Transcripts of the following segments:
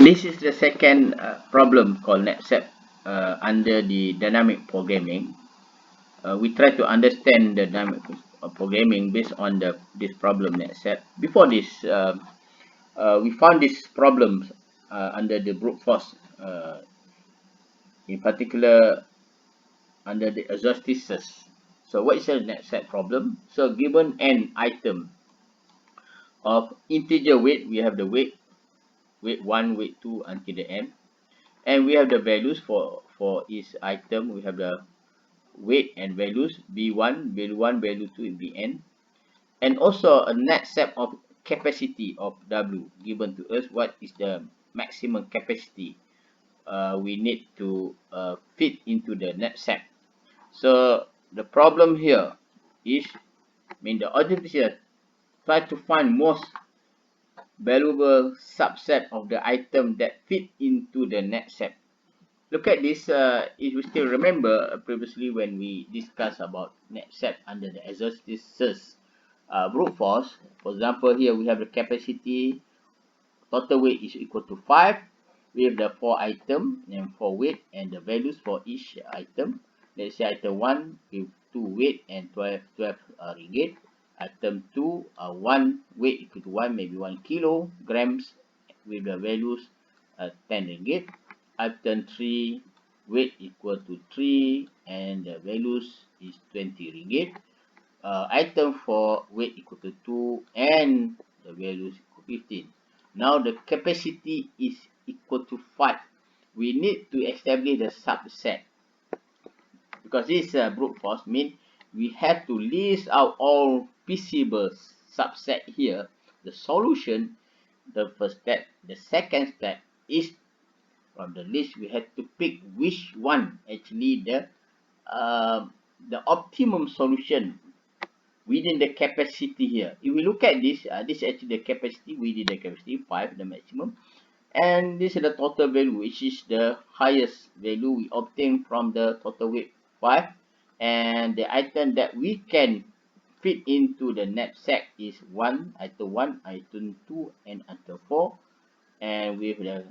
This is the second problem called Knapsack under the dynamic programming. We try to understand the dynamic programming based on this problem Knapsack. Before this, we found these problems under the brute force, in particular under the exercises. So what is a Knapsack problem? So given an item of integer weight, we have the weight 1, weight 2 until the end. And we have the values for each item. We have the weight and values b1, value 1, value 2 in the end, and also a net set of capacity of w given to us. What is the maximum capacity we need to fit into the net set? So the problem here is, the objective here, try to find most valuable subset of the item that fit into the net set. Look at this. If you still remember previously when we discussed about Knapsack under the exercises brute force. For example, here we have the capacity, total weight is equal to 5. We have the 4 item and 4 weight and the values for each item. Let's say item 1 with 2 weight and 12 ringgit. Item 2, 1 weight equal to 1, maybe 1 kilograms with the values 10 ringgit. Item 3, weight equal to 3 and the values is 20 ringgit. Item 4, weight equal to 2 and the values equal to 15. Now the capacity is equal to 5. We need to establish the subset, because this brute force means we have to list out all feasible subset here. The solution, the first step. The second step is, from the list we have to pick which one actually the optimum solution within the capacity here. If we look at this, this is actually the capacity within the capacity 5, the maximum, and this is the total value, which is the highest value we obtain from the total weight 5, and the item that we can fit into the knapsack is item 1, item 2, and item 4, and with the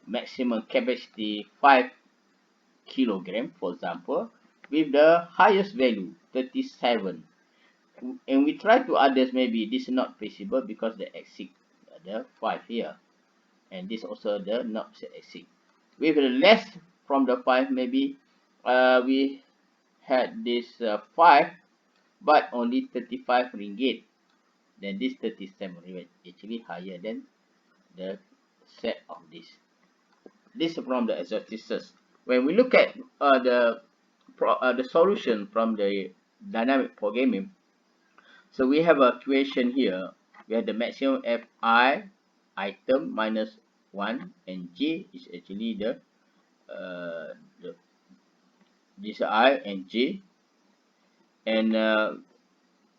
maximum capacity 5 kilogram, for example, with the highest value 37. And we try to others, maybe this is not feasible because they exceed the 5 here, and this also the not exceed. With the less from the 5, maybe we had this 5 but only 35 ringgit, then this 37 ringgit actually higher than the set of this. This is from the exercises. When we look at the solution from the dynamic programming, so we have a equation here. We have the maximum fi item minus 1, and j is actually the this I and j, and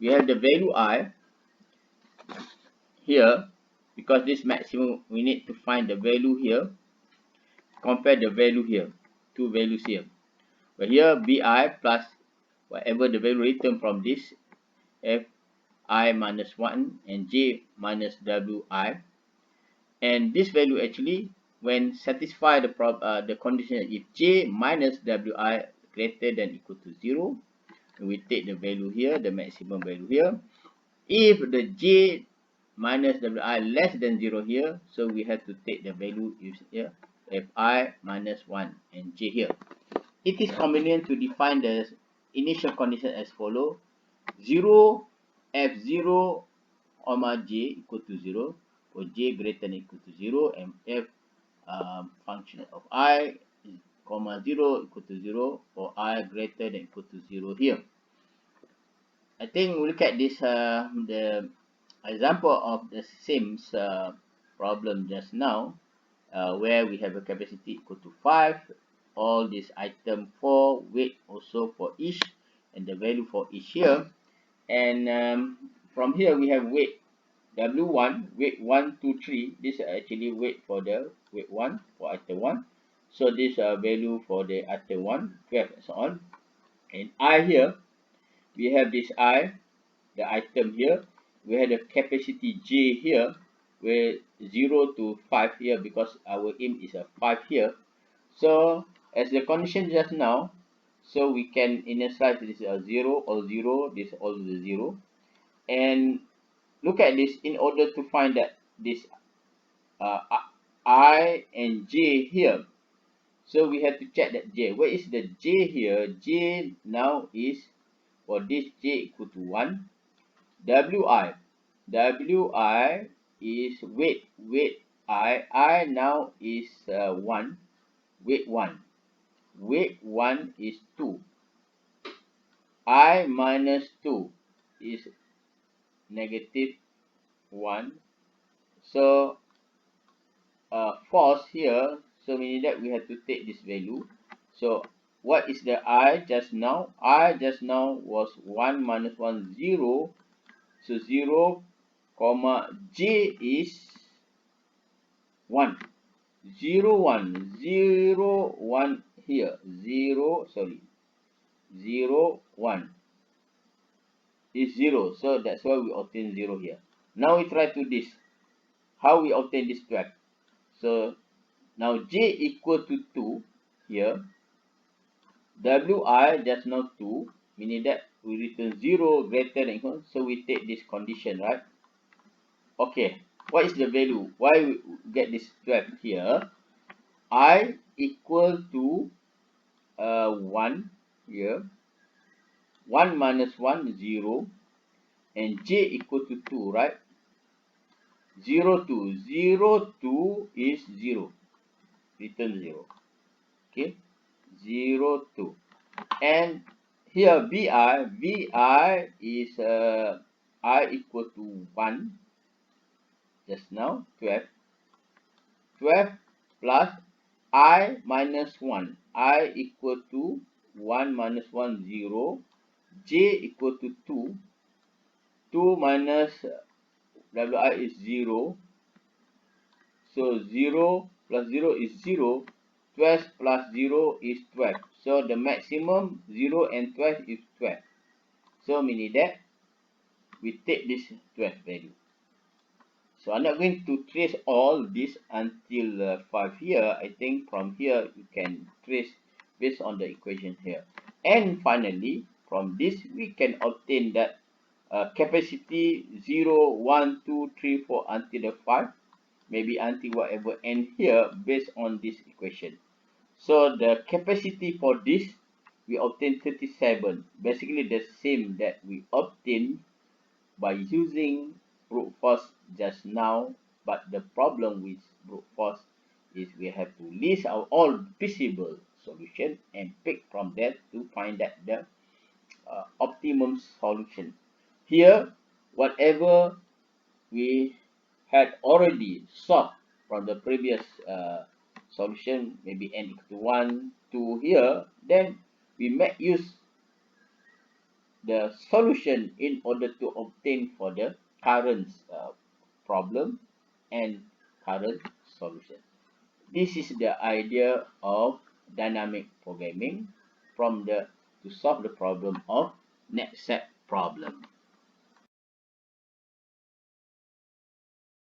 we have the value I here, because this maximum we need to find the value here, compare the value here, two values here. But here bi plus whatever the value written from this fi minus 1 and j minus wi, and this value actually, when satisfy the condition, if j minus wi greater than equal to 0, we take the value here, the maximum value here. If the j minus wi less than 0 here, so we have to take the value here, fi minus 1 and j here. It is convenient to define the initial condition as follow: 0 f0 comma j equal to 0 for j greater than equal to 0, and f function of I comma 0 equal to 0 for I greater than equal to 0 here. I think we look at this the example of the same problem just now, where we have a capacity equal to 5, all this item 4, weight also for each, and the value for each here. And from here we have weight w1, weight 1, 2, 3. This is actually weight for the weight 1 for item 1. So this value for the item 1, 12, and so on. And I here, we have this I, the item here. We have the capacity J here, with 0 to 5 here, because our aim is a 5 here. So as the condition just now, so we can initialize this a 0 or 0, this also the 0. And look at this, in order to find that this uh, I and j here, so we have to check that j. Where is the j here? J now is, for this j equal to 1. Wi. Wi is weight I now is 1. Weight 1. Weight 1 is 2. I minus 2 is negative 1. So force here, so meaning that we have to take this value. So what is the I just now? I just now was 1 minus 1, 0. So 0 comma j is 1. 0 1 0 1 here, 0 sorry 0 1 is 0, so that's why we obtain 0 here. Now we try to this, how we obtain this 12. So now j equal to 2 here, wi just now 2, meaning that we return 0 greater than equal, so we take this condition, right? Okay, what is the value? Why we get this 12 here? I equal to 1 here, 1 minus 1 0, and j equal to 2, right? 0 2 0 2 is 0, return 0. Okay, 0 2, and here vi is I equal to 1 just now, 12 plus I minus 1, I equal to 1 minus 1 0, j equal to 2, 2 minus wi is 0, so 0 plus 0 is 0, 12 plus 0 is 12, so the maximum 0 and 12 is 12, so meaning that we take this 12 value. So I'm not going to trace all this until 5 here. I think from here you can trace based on the equation here. And finally, from this we can obtain that capacity 0, 1, 2, 3, 4 until the 5, maybe until whatever end here based on this equation. So the capacity for this, we obtain 37. Basically the same that we obtained by using brute force just now, but the problem with brute force is we have to list out all possible solution and pick from that to find that the optimum solution. Here, whatever we had already solved from the previous solution, maybe n equal to 1, 2 here, then we make use the solution in order to obtain for the current problem and current solution. This is the idea of dynamic programming from the to solve the problem of knapsack problem.